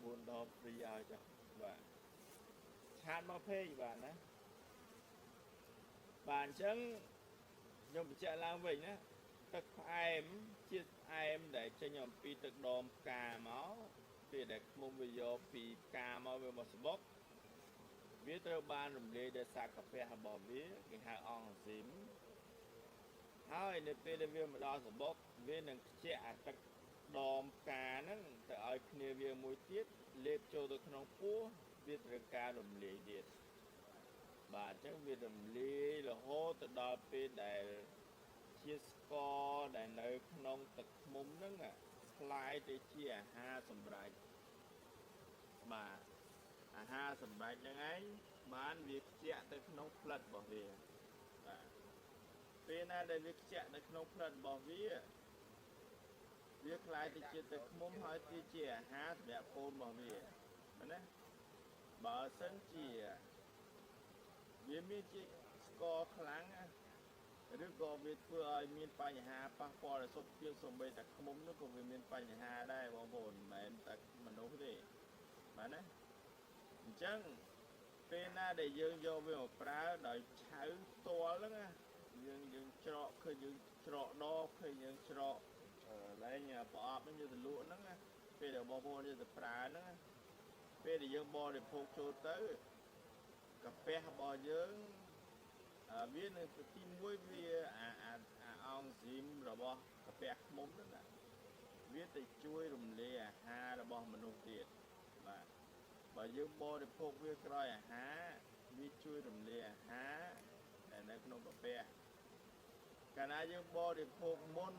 buồn đo free ao cho bạn chat mà phê bạn á bạn chẳng nhom chạy lang vịnh á tức em chiếc em để cho nhom pi tức đom cà máu pi để mông video pi cà máu về một bốc viết theo ban rùm lê để sạc cà phê hà bỏ viết cái hai ong xímហើយនៅពេលដែលវាមកដល់សបុកវានឹងខ្ជាក់អាទឹកដមផ្កាហ្នឹងទៅឲ្យគ្នាវាមួយទៀតលេបចូលទៅក្នុងពោះវាត្រូវការរំលាយទៀតបាទអញ្ចឹងវារំលាយរហូតទៅដល់ពេលដែលជាស្ករដែលនៅក្នុងទឹកឃ្មុំហ្នឹងคล้ายទៅជាអាហារសម្រេចបាទអាហារសម្រេចហ្នឹងឯងបានវាខ្ជាក់ទៅក្នុងផ្លិតរបស់វាបាទពេលណាដែលវាខ្ជាក់នៅក្នុងផ្លិតរបស់វាคล้ายទៅជាទឹកឃ្មុំហើយវាជាអាហារសម្រាប់កូនរបស់វាមែនទេបើសិនជាវាមានជាស្ករខ្លាំងឬក៏វាធ្វើឲ្យមានបញ្ហាប៉ះពាល់ដល់សុខភាពសូម្បីតែឃ្មុំនោះក៏វាមានបញ្ហាដែរបងប្អូនមិនមែនតែមនុស្សទេបាទណាអញ្ចឹងពេលណាដែលយើងយកវាមកប្រើដោយឆៅផ្ទាល់ហ្នឹងណាយើងច្រកឃើញយើងច្រកដបឃើញយើងច្រកឡើងប្រអប់ហ្នឹងយើងទៅលក់ហ្នឹងណាពេលដែលបងប្អូនយើងទៅប្រើហ្នឹងពេលដែលយើងបរិភោគចូលទៅកាពះរបស់យើងវានៅទី1វាអាអង់ស៊ីមរបស់កាពះឃ្មុំហ្នឹងណាវាទៅជួយរំលាយអាហាររបស់មនុស្សទៀតបាទបើយើងបរិភោគវាក្រោយអាហារវាជួយរំលាយអាហារដែលនៅក្នុងកាពះកាលណាយើងបរិភោគមុន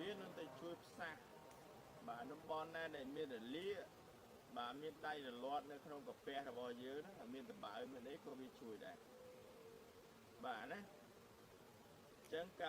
វានឹងទៅជួយផ្សះបាទតំបន់ណាដែលមានរលាកបាទមានដៃរលាត់នៅក្នុងកាពះរបស់យើងហ្នឹងមានតបៅមានអីក៏វាជួយដែរបាទណាអញ្ចឹងការ